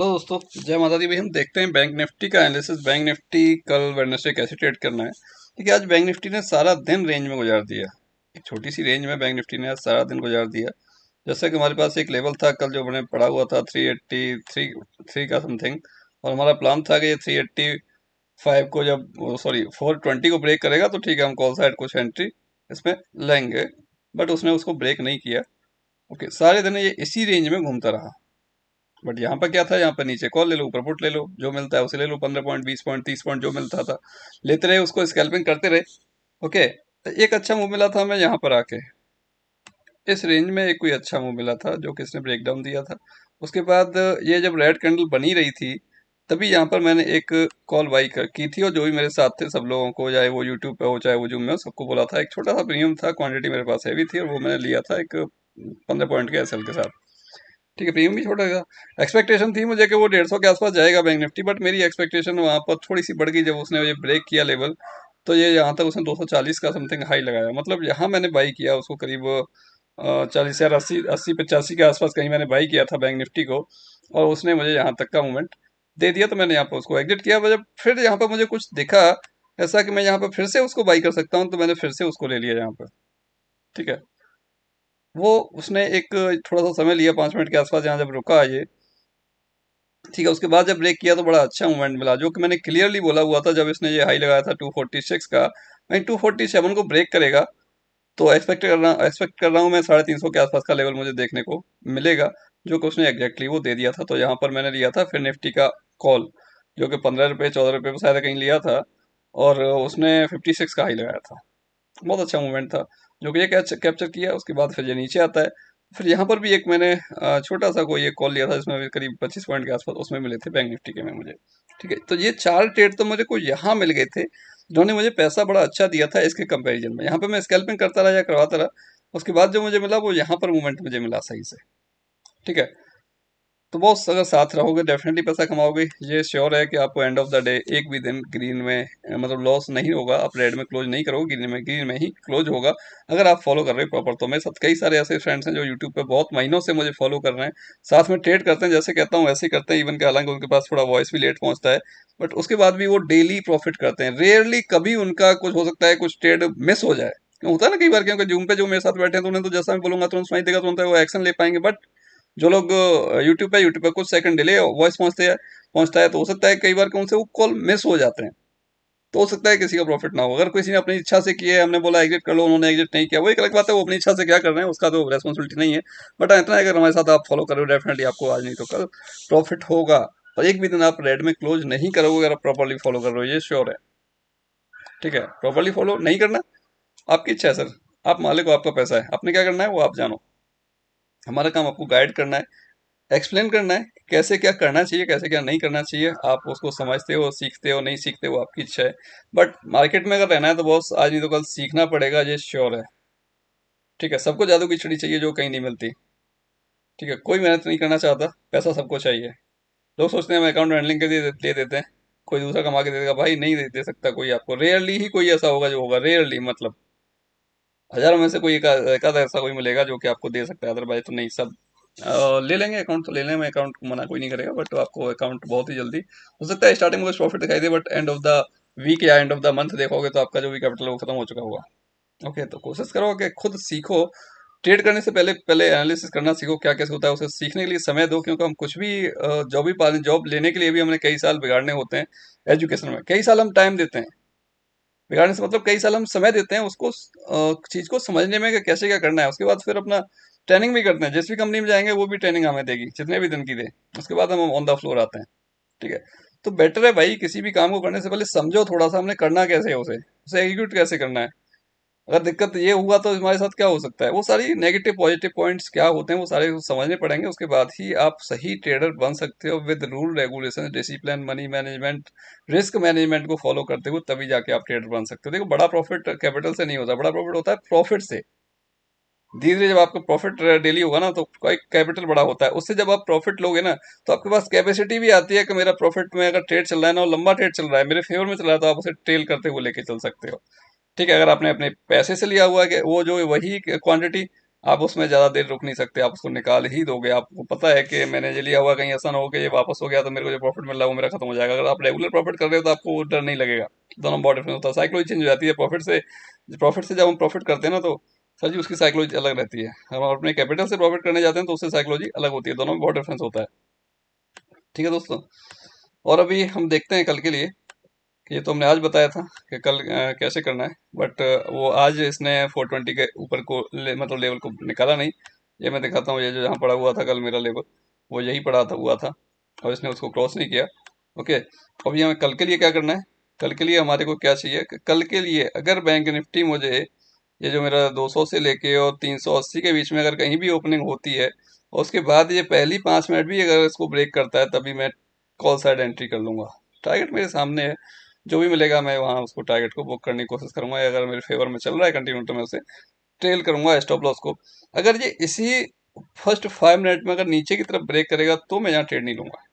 तो दोस्तों, जय माता दी भाई। हम देखते हैं बैंक निफ्टी का एनालिसिस। बैंक निफ्टी कल वेडनेसडे कैसे ट्रेड करना है। देखिए, आज बैंक निफ्टी ने सारा दिन रेंज में गुजार दिया। एक छोटी सी रेंज में बैंक निफ्टी ने आज सारा दिन गुजार दिया। जैसे कि हमारे पास एक लेवल था कल जो मैंने पड़ा हुआ था 383 का समथिंग, और हमारा प्लान था कि ये 385 को जब, सॉरी, 420 को ब्रेक करेगा तो ठीक है, हम कॉल साइड कुछ एंट्री इसमें लेंगे। बट उसने उसको ब्रेक नहीं किया। ओके, सारे दिन ये इसी रेंज में घूमता रहा। बट यहाँ पर क्या था, यहाँ पर नीचे कॉल ले लो, ऊपर पुट ले लो, जो मिलता है उसे ले लो, 15 पॉइंट, 20 पॉइंट, 30 पॉइंट जो मिलता था लेते रहे, उसको स्कैल्पिंग करते रहे। ओके, तो एक अच्छा मूव मिला था हमें यहाँ पर आके। इस रेंज में एक कोई अच्छा मूव मिला था जो किसने ब्रेक डाउन दिया था। उसके बाद ये जब रेड कैंडल बनी रही थी, तभी यहाँ पर मैंने एक कॉल बाई की थी, और जो भी मेरे साथ थे सब लोगों को, चाहे वो यूट्यूब पे हो चाहे वो जूम में हो, सबको बोला था। एक छोटा सा प्रीमियम था, क्वांटिटी मेरे पास हैवी थी, और वो मैंने लिया था एक 15 पॉइंट के एसएल के साथ। ठीक है, प्रीमियम भी छोटा था। एक्सपेक्टेशन थी मुझे कि वो 150 के आसपास जाएगा बैंक निफ्टी, बट मेरी एक्सपेक्टेशन वहाँ पर थोड़ी सी बढ़ गई जब उसने ये ब्रेक किया लेवल। तो ये यहाँ तक उसने 240 का समथिंग हाई लगाया, मतलब यहाँ मैंने बाई किया उसको करीब 40 या 80 85 के आसपास कहीं मैंने बाई किया था बैंक निफ्टी को। और उसने मुझे यहाँ तक का मूवमेंट दे दिया, तो मैंने यहाँ पर उसको एग्जिट किया। जब फिर यहाँ पर मुझे कुछ दिखा ऐसा कि मैं यहाँ पर फिर से उसको बाई कर सकता हूँ, तो मैंने फिर से उसको ले लिया यहाँ पर। ठीक है, वो उसने एक थोड़ा सा समय लिया, 5 मिनट के आसपास, यहाँ जब रुका ये। ठीक है, उसके बाद जब ब्रेक किया तो बड़ा अच्छा मूवमेंट मिला, जो कि मैंने क्लियरली बोला हुआ था जब इसने ये हाई लगाया था 246 का। मैं 247 को ब्रेक करेगा तो एक्सपेक्ट कर रहा हूँ मैं 350 के आसपास का लेवल मुझे देखने को मिलेगा, जो कि उसने एग्जैक्टली वो दे दिया था। तो यहाँ पर मैंने लिया था फिर निफ्टी का कॉल, जो कि 15 रुपये 14 रुपये पर शायद कहीं लिया था, और उसने 56 का हाई लगाया था। बहुत अच्छा मूवमेंट था जो कि ये कैप्चर किया। उसके बाद फिर ये नीचे आता है। फिर यहाँ पर भी एक मैंने छोटा सा कोई एक कॉल लिया था, जिसमें भी करीब 25 पॉइंट के आसपास उसमें मिले थे बैंक निफ्टी के में मुझे। ठीक है, तो ये चार ट्रेड तो मुझे को यहाँ मिल गए थे, जिन्होंने मुझे पैसा बड़ा अच्छा दिया था इसके कंपैरिजन में। यहाँ पे मैं स्कैल्पिंग करता रहा या करवाता रहा, उसके बाद जो मुझे मिला वो यहाँ पर मूवमेंट मुझे मिला सही से। ठीक है, तो बॉस अगर साथ रहोगे डेफिनेटली पैसा कमाओगे। ये श्योर है कि आपको एंड ऑफ द डे एक भी दिन ग्रीन में मतलब लॉस नहीं होगा। आप रेड में क्लोज नहीं करोगे, ग्रीन में ही क्लोज होगा, अगर आप फॉलो कर रहे हो प्रॉपर। तो मेरे साथ कई सारे ऐसे फ्रेंड्स हैं जो यूट्यूब पे बहुत महीनों से मुझे फॉलो कर रहे हैं, साथ में ट्रेड करते हैं, जैसे कहता हूँ वैसे ही करते हैं। इवन के हालांकि उनके पास थोड़ा वॉइस भी लेट पहुंचता है, बट उसके बाद भी वो डेली प्रॉफिट करते हैं। रेयरली कभी उनका कुछ हो सकता है, कुछ ट्रेड मिस हो जाए। होता है ना कई बार, क्योंकि जूम पे जो मेरे साथ बैठे हैं तो उन्हें तो जैसा मैं बोलूंगा तुरंत सुनाई देगा, तुरंत वो एक्शन ले पाएंगे। बट जो लोग यूट्यूब पे कुछ सेकंड डिले वॉइस पहुंचता है, तो हो सकता है कई बार कि उनसे वो कॉल मिस हो जाते हैं। तो हो सकता है किसी का प्रॉफिट ना हो। अगर किसी ने अपनी इच्छा से किया है, हमने बोला एग्जिट कर लो, उन्होंने एग्जिट नहीं किया, वो एक अलग बात है, वो अपनी इच्छा से क्या कर रहे हैं उसका तो रेस्पॉन्सिबिलिटी नहीं है। बट इतना है, अगर हमारे साथ आप फॉलो कर रहे हो डेफिनेटली आपको आज नहीं तो कल प्रॉफिट होगा। और एक भी दिन आप रेड में क्लोज नहीं करोगे अगर आप प्रॉपरली फॉलो कर रहे हो, ये श्योर है। ठीक है, प्रॉपरली फॉलो नहीं करना आपकी इच्छा है सर, आप मालिक हो, आपका पैसा है, आपने क्या करना है वो आप जानो। हमारा काम आपको गाइड करना है, एक्सप्लेन करना है कैसे क्या करना चाहिए, कैसे क्या नहीं करना चाहिए। आप उसको समझते हो, सीखते हो, नहीं सीखते हो, आपकी इच्छा है। बट मार्केट में अगर रहना है तो बॉस आज नहीं तो कल सीखना पड़ेगा, ये श्योर है। ठीक है, सबको जादू की छड़ी चाहिए जो कहीं नहीं मिलती। ठीक है, कोई मेहनत नहीं करना चाहता, पैसा सबको चाहिए। लोग सोचते हैं हम अकाउंट हैंडलिंग के लिए दे देते हैं, कोई दूसरा कमा के दे देगा। भाई नहीं दे सकता कोई आपको, रेयरली ही कोई ऐसा होगा जो होगा, रेयरली, मतलब हजारों में से कोई एक आधा ऐसा कोई मिलेगा जो कि आपको दे सकता है, अदरवाइज तो नहीं। सब ले लेंगे अकाउंट, तो ले लेंगे, अकाउंट को मना कोई नहीं करेगा, बट आपको अकाउंट बहुत ही जल्दी हो सकता है स्टार्टिंग में कुछ प्रॉफिट दिखाई दे, but end of the week या एंड ऑफ द मंथ देखोगे तो आपका जो भी कैपिटल है वो खत्म हो चुका होगा। ओके, तो कोशिश करो कि खुद सीखो। ट्रेड करने से पहले पहले एनालिसिस करना सीखो, क्या कैसे होता है, उसे सीखने के लिए समय दो। क्योंकि हम कुछ भी जॉब भी पाने, जॉब लेने के लिए भी हमने कई साल बिगाड़ने होते हैं। एजुकेशन में कई साल हम टाइम देते हैं, बिगाड़ने से मतलब कई साल हम समय देते हैं उसको चीज को समझने में कि कैसे क्या करना है। उसके बाद फिर अपना ट्रेनिंग भी करते हैं, जिस भी कंपनी में जाएंगे वो भी ट्रेनिंग हमें देगी जितने भी दिन की दे। उसके बाद हम ऑन द फ्लोर आते हैं। ठीक है, तो बेटर है भाई, किसी भी काम को करने से पहले समझो थोड़ा सा हमने करना कैसे है, उसे उसे एग्जीक्यूट कैसे करना है। अगर दिक्कत ये हुआ तो हमारे साथ क्या हो सकता है, वो सारी नेगेटिव पॉजिटिव पॉइंट्स क्या होते हैं वो सारे समझने पड़ेंगे। उसके बाद ही आप सही ट्रेडर बन सकते हो, with rule regulation, discipline, money management, risk management को फॉलो करते हुए, तभी जाके आप ट्रेडर बन सकते हो। देखो, बड़ा प्रॉफिट कैपिटल से नहीं होता, बड़ा प्रॉफिट होता है प्रॉफिट से। धीरे धीरे जब आपका प्रॉफिट डेली होगा ना, तो कोई कैपिटल बड़ा होता है, उससे जब आप प्रॉफिट लोगे ना, तो आपके पास कैपेसिटी भी आती है कि मेरा प्रॉफिट में अगर ट्रेड चल रहा है ना, वो लंबा ट्रेड चल रहा है, मेरे फेवर में चल रहा है, तो आप उसे ट्रेल करते हुए लेके चल सकते हो। ठीक है, अगर आपने अपने पैसे से लिया हुआ है कि वो जो वही क्वांटिटी आप उसमें ज़्यादा देर रुक नहीं सकते, आप उसको निकाल ही दोगे। आपको पता है कि मैंने ये लिया हुआ, कहीं ऐसा ना हो कि ये वापस हो गया तो मेरे को जो प्रॉफिट मिल रहा है वो मेरा खत्म हो जाएगा। अगर आप रेगुलर प्रॉफिट कर रहे हो तो आपको वो डर नहीं लगेगा। दोनों बहुत डिफरेंस होता है, साइकोलॉजी चेंज हो जाती है प्रॉफिट से जब हम प्रॉफिट करते हैं ना तो सर जी उसकी साइकोलॉजी अलग रहती है। हम अपने कैपिटल से प्रॉफिट करने जाते हैं तो उससे साइकोलॉजी अलग होती है, दोनों में बहुत डिफरेंस होता है। ठीक है दोस्तों, और अभी हम देखते हैं कल के लिए कि ये तो हमने आज बताया था कि कल कैसे करना है, बट वो आज इसने 420 के ऊपर को मतलब लेवल को निकाला नहीं। ये मैं दिखाता हूँ, ये जो यहाँ पड़ा हुआ था कल मेरा लेवल, वो यही पड़ा था हुआ था और इसने उसको क्रॉस नहीं किया। ओके, अभी हमें कल के लिए क्या करना है? कल के लिए हमारे को क्या चाहिए कि कल के लिए अगर बैंक निफ्टी मुझे ये जो मेरा 200 से लेके और 380 के बीच में अगर कहीं भी ओपनिंग होती है और उसके बाद ये पहली 5 मिनट भी अगर इसको ब्रेक करता है तभी मैं कॉल साइड एंट्री कर लूंगा। टारगेट मेरे सामने है, जो भी मिलेगा मैं वहां उसको टारगेट को बुक करने की कोशिश करूंगा। अगर मेरे फेवर में चल रहा है कंटिन्यू तो मैं उसे ट्रेल करूंगा स्टॉप लॉस को। अगर ये इसी फर्स्ट 5 मिनट में अगर नीचे की तरफ ब्रेक करेगा तो मैं यहाँ ट्रेड नहीं लूंगा।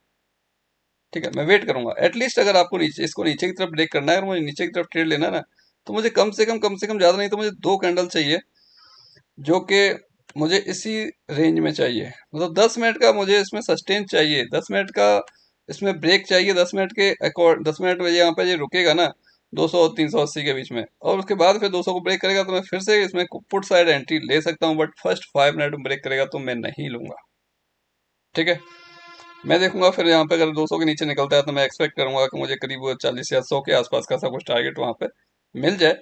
ठीक है, मैं वेट करूंगा एटलीस्ट। अगर आपको नीचे इसको नीचे की तरफ ब्रेक करना है और मुझे नीचे की तरफ ट्रेड लेना है ना, तो मुझे कम से कम ज्यादा नहीं तो मुझे 2 कैंडल चाहिए जो कि मुझे इसी रेंज में चाहिए। मतलब 10 मिनट का मुझे इसमें सस्टेन चाहिए, 10 मिनट का इसमें ब्रेक चाहिए। 10 मिनट के अकॉर्ड 10 मिनट में यहाँ पे ये रुकेगा ना 200 और 380 के बीच में, और उसके बाद फिर 200 को ब्रेक करेगा तो मैं फिर से इसमें पुट साइड एंट्री ले सकता हूँ, बट फर्स्ट 5 मिनट में ब्रेक करेगा तो मैं नहीं लूंगा। ठीक है, मैं देखूंगा फिर यहाँ पे अगर 200 के नीचे निकलता है तो मैं एक्सपेक्ट करूंगा कि मुझे करीब 40 या 100 के आसपास का सा कुछ टारगेट वहां पे मिल जाए,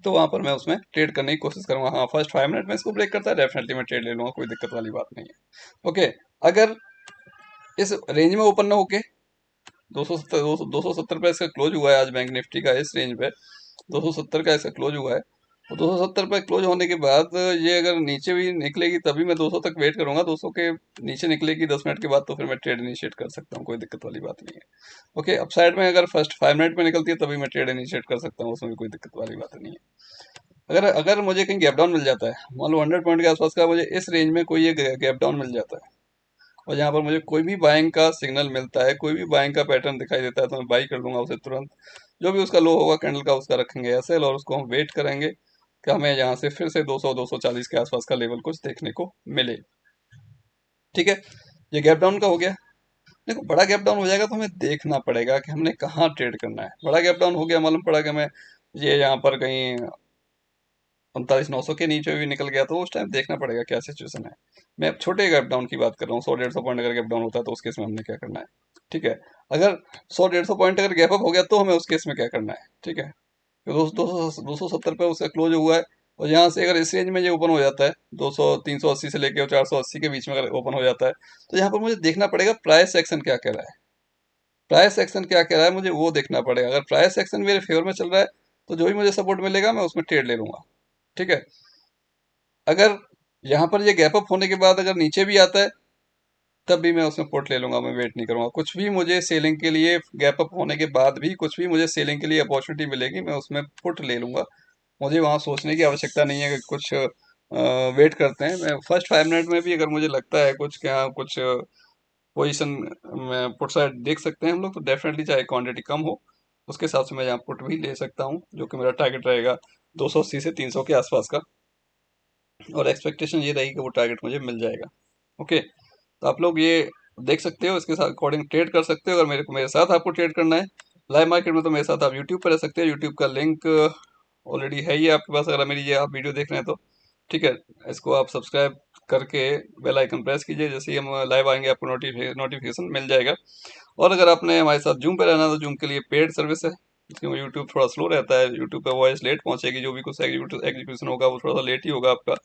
तो वहां पर मैं उसमें ट्रेड करने की कोशिश करूंगा। हाँ, फर्स्ट 5 मिनट में इसको ब्रेक करता है डेफिनेटली मैं ट्रेड ले लूंगा, कोई दिक्कत वाली बात नहीं है। ओके, अगर इस रेंज में ओपन ना होके 270 270 पे इसका क्लोज हुआ है आज बैंक निफ्टी का, इस रेंज पे 270 का इसका क्लोज हुआ है, तो 270 पे क्लोज होने के बाद ये अगर नीचे भी निकलेगी तभी मैं 200 तक वेट करूंगा। 200 के नीचे निकलेगी 10 मिनट के बाद तो फिर मैं ट्रेड इनिशिएट कर सकता हूँ, कोई दिक्कत वाली बात नहीं है। ओके, अपसाइड में अगर फर्स्ट 5 मिनट में निकलती है तभी मैं ट्रेड इनिशिएट कर सकता हूँ, उसमें भी कोई दिक्कत वाली बात नहीं है। अगर अगर मुझे कहीं गैप डाउन मिल जाता है, मान लो 100 पॉइंट के आसपास का मुझे इस रेंज में कोई एक गैप डाउन मिल जाता है और जहाँ पर मुझे कोई भी बाइंग का सिग्नल मिलता है, कोई भी बाइंग का पैटर्न दिखाई देता है तो मैं बाई कर लूंगा उसे तुरंत। जो भी उसका लो होगा कैंडल का उसका रखेंगे एसएल और उसको हम वेट करेंगे कि हमें यहाँ से फिर से 200 240 के आसपास का लेवल कुछ देखने को मिले। ठीक है, ये गैप डाउन का हो गया। देखो, बड़ा गैप डाउन हो जाएगा तो हमें देखना पड़ेगा कि हमने कहाँ ट्रेड करना है। बड़ा गैप डाउन हो गया, मालूम पड़ा कि मैं ये यहाँ पर कहीं 39,900 के नीचे भी निकल गया तो उस टाइम देखना पड़ेगा क्या सिचुएशन है। मैं अब छोटे गैप डाउन की बात कर रहा हूँ, 100 150 पॉइंट अगर गैप डाउन होता है तो उस केस में हमने क्या करना है। ठीक है, अगर 100 150 पॉइंट अगर गैप अप हो गया तो हमें उस केस में क्या करना है। ठीक है, तो 270 पे उसका क्लोज हुआ है और यहाँ से अगर इस रेंज में ये ओपन हो जाता है 200 380 से लेके और 480 के बीच में अगर ओपन हो जाता है तो यहाँ पर मुझे देखना पड़ेगा प्राइस एक्शन क्या कह रहा है। प्राइस एक्शन क्या कह रहा है मुझे वो देखना पड़ेगा। अगर प्राइस एक्शन मेरे फेवर में चल रहा है तो जो भी मुझे सपोर्ट मिलेगा मैं उसमें ट्रेड ले लूंगा। ठीक है, अगर यहाँ पर ये गैप अप होने के बाद अगर नीचे भी आता है तब भी मैं उसमें पुट ले लूंगा, मैं वेट नहीं करूंगा। कुछ भी मुझे सेलिंग के लिए गैप अप होने के बाद भी कुछ भी मुझे सेलिंग के लिए अपॉर्चुनिटी मिलेगी मैं उसमें पुट ले लूंगा। मुझे वहां सोचने की आवश्यकता नहीं है कि कुछ वेट करते हैं। मैं फर्स्ट 5 मिनट में भी अगर मुझे लगता है कुछ क्या कुछ पोजीशन में पुट साइड देख सकते हैं हम लोग तो डेफिनेटली चाहे क्वांटिटी कम हो उसके हिसाब से मैं यहाँ पुट भी ले सकता हूँ, जो कि मेरा टारगेट रहेगा 280 से 300 के आसपास का, और एक्सपेक्टेशन ये रहेगी कि वो टारगेट मुझे मिल जाएगा। ओके, तो आप लोग ये देख सकते हो, इसके साथ अकॉर्डिंग ट्रेड कर सकते हो। अगर मेरे साथ आपको ट्रेड करना है लाइव मार्केट में तो मेरे साथ आप यूट्यूब पर रह सकते हो। यूट्यूब का लिंक ऑलरेडी है ही आपके पास, अगर मेरी ये आप वीडियो देख रहे हैं तो। ठीक है, इसको आप सब्सक्राइब करके बेल आइकन प्रेस कीजिए, जैसे ही हम लाइव आएंगे आपको नोटिफिकेशन मिल जाएगा। और अगर आपने हमारे साथ जूम पे रहना है तो जूम के लिए पेड सर्विस है, क्योंकि यूट्यूब थोड़ा स्लो रहता है, यूट्यूब पे वॉइस लेट पहुंचेगी, जो भी कुछ एग्जीक्यूशन होगा वो थोड़ा सा लेट ही होगा आपका।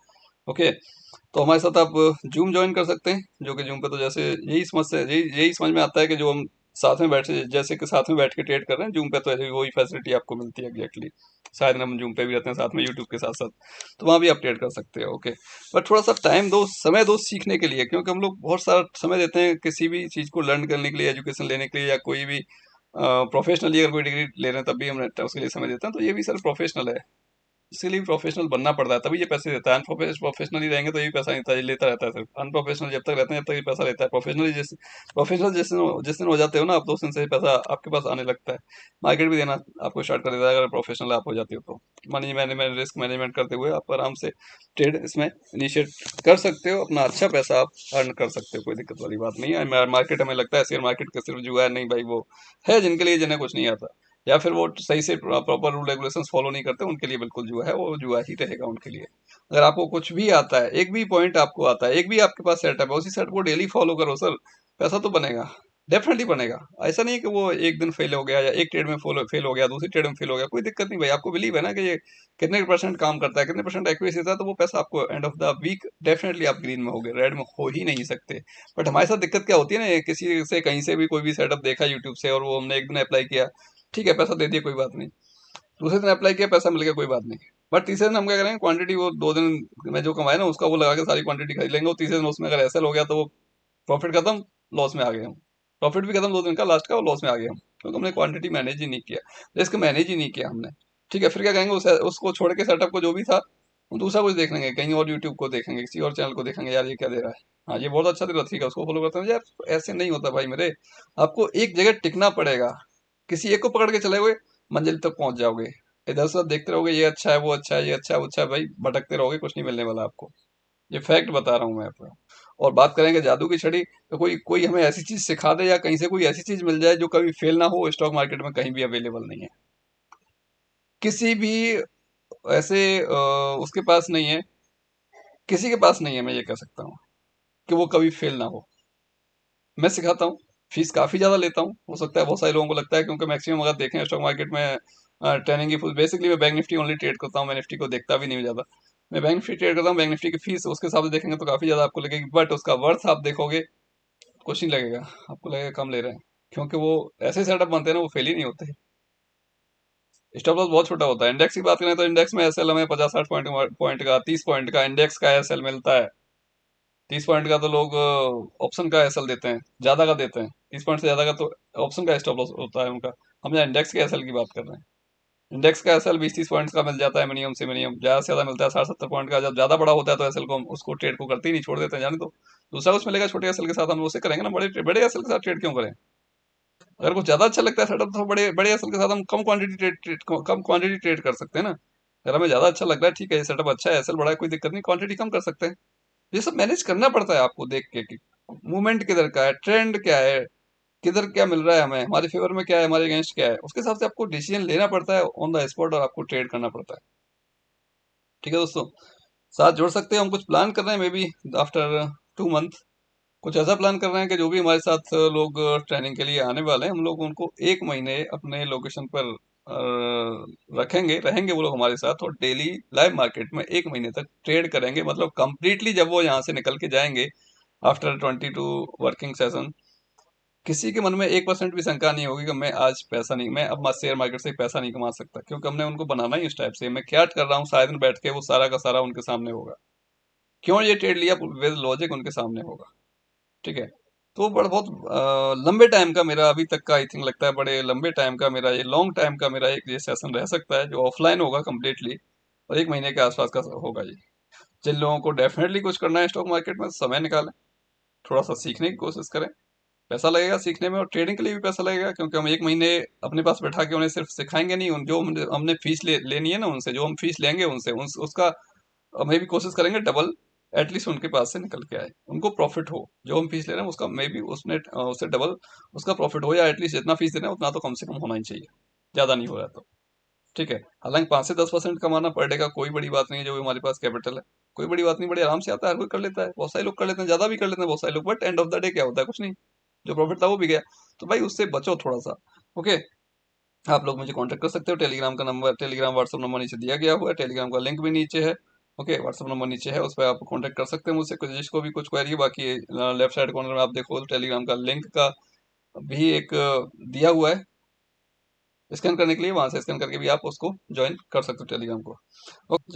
ओके, तो हमारे साथ आप जूम ज्वाइन कर सकते हैं, जो कि जूम पे तो जैसे यही समझ में आता है कि जो हम साथ में बैठ जैसे कि साथ में बैठ के ट्रेड कर रहे हैं, जूम पे तो ऐसे वही फैसिलिटी आपको मिलती है एग्जैक्टली। शायद हम जूम पे भी रहते हैं साथ में यूट्यूब के साथ साथ, तो वहाँ भी आप ट्रेड कर सकते हो। ओके, बट थोड़ा सा टाइम दो, समय दो सीखने के लिए, क्योंकि हम लोग बहुत सारा समय देते हैं किसी भी चीज़ को लर्न करने के लिए, एजुकेशन लेने के लिए, या कोई भी प्रोफेशनली अगर कोई डिग्री ले रहे हैं तब भी हम उसके लिए समय देते हैं, तो ये भी सर प्रोफेशनल है। इसके लिए प्रोफेशनल बनना पड़ता है, तभी ये पैसे देता है। अनप्रोफेशनली रहेंगे तो ये पैसा नहीं था, ये लेता रहता है सिर्फ। अनप्रोफेशनल जब तक रहते हैं जब तक ये पैसा लेता है। प्रोफेशनल जिस दिन हो जाते हो ना आप, तो उस दिन से ही पैसा आपके पास आने लगता है। मार्केट भी देना आपको स्टार्ट कर देता है अगर प्रोफेशनल आप हो जाते हो तो। मनी मैनेजमेंट, रिस्क मैनेजमेंट करते हुए आप आराम से ट्रेड इसमें इनिशिएट कर सकते हो, अपना अच्छा पैसा आप अर्न कर सकते हो, कोई दिक्कत वाली बात नहीं है। मार्केट हमें लगता है शेयर मार्केट का सिर्फ जुआ है, नहीं भाई, वो है जिनके लिए जिन्हें कुछ नहीं आता, या फिर वो सही से प्रॉपर रूल रेगुलेशंस फॉलो नहीं करते, उनके लिए बिल्कुल जुआ है, वो जुआ ही रहेगा उनके लिए। अगर आपको कुछ भी आता है, एक भी पॉइंट आपको आता है, एक भी आपके पास सेटअप है, उसी सेटअप को डेली फॉलो करो सर, पैसा तो बनेगा, डेफिनेटली बनेगा। ऐसा नहीं है कि वो एक दिन फेल हो गया या एक ट्रेड में फेल हो गया, दूसरी ट्रेड में फेल हो गया, कोई दिक्कत नहीं भाई। आपको बिलीव है ना कि ये कितने परसेंट काम करता है, कितने परसेंट एक्यूरेसी देता है, तो वो पैसा आपको end of the week definitely आप ग्रीन में होगे, रेड में हो ही नहीं सकते। बट हमारे साथ दिक्कत क्या होती है ना, किसी से कहीं से भी कोई भी सेटअप देखा यूट्यूब से और वो हमने एक दिन अप्लाई किया, ठीक है पैसा दे दिया कोई बात नहीं, दूसरे दिन अप्लाई किया पैसा मिल गया कोई बात नहीं, बट तीसरे दिन हम क्या करेंगे, क्वांटिटी वो 2 दिन में जो कमाए ना उसका वो लगा के सारी क्वांटिटी खरीद लेंगे, और तीसरे दिन उसमें अगर एसएल हो गया तो वो प्रॉफिट खत्म, लॉस में आ गए हम। प्रॉफिट भी खत्म 2 दिन का लास्ट का, और लॉस में आ गए हम, क्योंकि हमने क्वांटिटी मैनेज ही नहीं किया, रिस्क मैनेज ही नहीं किया हमने। ठीक है, फिर क्या कहेंगे, उसको छोड़ के सेटअप को जो भी था वो दूसरा कुछ देख लेंगे, कहीं और यूट्यूब को देखेंगे, किसी और चैनल को देखेंगे, यार ये क्या दे रहा है, हाँ ये बहुत अच्छा दे रहा है, ठीक है उसको फॉलो करते हैं। यार ऐसे नहीं होता भाई मेरे, आपको एक जगह टिकना पड़ेगा, किसी एक को पकड़ के चले हुए मंजिल तक पहुंच जाओगे। इधर से देखते रहोगे ये अच्छा है वो अच्छा है ये अच्छा है वो अच्छा है, भाई भटकते रहोगे, कुछ नहीं मिलने वाला आपको, ये फैक्ट बता रहा हूँ मैं आपको। और बात करेंगे जादू की छड़ी, तो कोई कोई हमें ऐसी चीज सिखा दे या कहीं से कोई ऐसी चीज मिल जाए जो कभी फेल ना हो, स्टॉक मार्केट में कहीं भी अवेलेबल नहीं है, किसी भी ऐसे उसके पास नहीं है, किसी के पास नहीं है, मैं ये कह सकता हूँ कि वो कभी फेल ना हो। मैं सिखाता हूँ, फीस काफी ज्यादा लेता हूँ, हो सकता है बहुत सारे लोगों को लगता है, क्योंकि मैक्सिमम अगर देखें स्टॉक मार्केट में ट्रेनिंग की फीस, बेसिकली मैं बैंक निफ्टी ओनली ट्रेड करता हूँ, मैं निफ्टी को देखता भी नहीं हूँ ज्यादा। मैं बैंक निफ्टी ट्रेड करता हूँ, बैंक निफ्टी की फीस उसके हिसाब से देखेंगे तो काफी ज्यादा आपको लगेगी, बट उसका वर्थ आप देखोगे कुछ नहीं लगेगा, आपको लगेगा कम ले रहे हैं, क्योंकि वो ऐसे सेटअप बनते हैं ना, वो फेल ही नहीं होते। स्टॉप लॉस बहुत छोटा होता है। इंडेक्स की बात करें तो इंडेक्स में एसएल हमें 50-60 पॉइंट का, 30 पॉइंट का इंडेक्स का एसएल मिलता है। 30 पॉइंट का तो लोग ऑप्शन का एसएल देते हैं, ज्यादा का देते हैं, 30 पॉइंट से ज्यादा का तो ऑप्शन का स्टॉप लॉस होता है उनका। हम यहाँ इंडेक्स के एसएल की बात कर रहे हैं। इंडेक्स का एसएल 20-30 पॉइंट का मिल जाता है मिनिमम से मिनिमम, ज्यादा से ज्यादा मिलता है 60-70 पॉइंट का। जब ज्यादा बड़ा होता है तो एसएल को उसको ट्रेड को करते ही नहीं, छोड़ देते हैं, जाने दो, दूसरा कुछ मिलेगा छोटे एसएल के साथ, हम उसे करेंगे ना, बड़े बड़े एसएल के साथ ट्रेड क्यों करें। अगर कुछ ज्यादा अच्छा लगता है सेटअप तो बड़े बड़े एसएल के साथ हम कम क्वांटिटी ट्रेड कर सकते हैं ना। अगर हमें ज्यादा अच्छा लग रहा है, ठीक है ये सेटअप अच्छा है, एसएल बड़ा है, कोई दिक्कत नहीं, क्वांटिटी कम कर सकते हैं। ये सब मैनेज करना पड़ता है आपको देख के कि मूवमेंट किधर का है, ट्रेंड क्या है, किधर क्या मिल रहा है, हमें हमारे फेवर में क्या है, हमारे अगेंस्ट क्या है, उसके हिसाब से आपको डिसीजन लेना पड़ता है ऑन द स्पॉट, और आपको ट्रेड करना पड़ता है। ठीक है दोस्तों, साथ जोड़ सकते हैं, हम कुछ प्लान कर रहे हैं मे बी आफ्टर 2 मंथ, कुछ ऐसा प्लान कर रहे हैं कि जो भी हमारे साथ लोग ट्रेनिंग के लिए आने वाले हैं, हम लोग उनको 1 महीने अपने लोकेशन पर रखेंगे, रहेंगे वो लोग हमारे साथ, और डेली लाइव मार्केट में 1 महीने तक ट्रेड करेंगे, मतलब कंप्लीटली जब वो यहाँ से निकल के जाएंगे आफ्टर 22 वर्किंग सेशन, किसी के मन में 1% भी शंका नहीं होगी कि मैं आज पैसा नहीं, मैं अब शेयर मार्केट से पैसा नहीं कमा सकता, क्योंकि हमने उनको बनाना ही इस टाइप से, मैं क्या कर रहा हूँ सारे दिन बैठ के वो सारा का सारा उनके सामने होगा, क्यों ये ट्रेड लिया विद लॉजिक उनके सामने होगा। ठीक है, तो बड़ा बहुत लंबे टाइम का मेरा अभी तक का आई थिंक लगता है, बड़े लंबे टाइम का मेरा ये लॉन्ग टाइम का मेरा एक ये सेशन रह सकता है, जो ऑफलाइन होगा कम्प्लीटली, और 1 महीने के आसपास का होगा जी। जिन लोगों को डेफिनेटली कुछ करना है स्टॉक मार्केट में, समय निकालें, थोड़ा सा सीखने की कोशिश करें, पैसा लगेगा सीखने में, और ट्रेडिंग के लिए भी पैसा लगेगा, क्योंकि हम 1 महीने अपने पास बैठा के उन्हें सिर्फ सिखाएंगे नहीं, जो हमने फीस लेनी है ना उनसे, जो हम फीस लेंगे उनसे उसका मैं भी कोशिश करेंगे डबल एटलीस्ट उनके पास से निकल के आए, उनको प्रॉफिट हो, जो हम फीस ले रहे हैं उसका मे बी उसने उससे डबल उसका प्रॉफिट हो, या एटलीस्ट जितना फीस दे रहे हैं उतना तो कम से कम होना ही चाहिए, ज्यादा नहीं हो रहा तो। ठीक है, हालांकि 5 से 10% कमाना पर डे का कोई बड़ी बात नहीं है, जो भी हमारे पास कैपिटल है, कोई बड़ी बात नहीं, बड़े आराम से आता है, हर कोई कर लेता है, बहुत सारे लोग कर लेते हैं, ज्यादा भी कर लेते हैं बहुत सारे लोग, but end of the day क्या होता है, कुछ नहीं, जो प्रॉफिट था वो भी गया। तो भाई उससे बचो थोड़ा सा। ओके, आप लोग मुझे कांटेक्ट कर सकते हो, टेलीग्राम का नंबर, टेलीग्राम व्हाट्सअप नंबर नीचे दिया गया हुआ है, टेलीग्राम का लिंक भी नीचे है। ओके, व्हाट्सअप नंबर नीचे है, उस पर आप कांटेक्ट कर सकते हैं मुझसे, कुछ जिसको भी कुछ क्वेरी है। बाकी लेफ्ट साइड कॉर्नर में आप देखो तो टेलीग्राम का लिंक का भी एक दिया हुआ है स्कैन करने के लिए, वहां से स्कैन करके भी आप उसको ज्वाइन कर सकते हो टेलीग्राम को। ओके।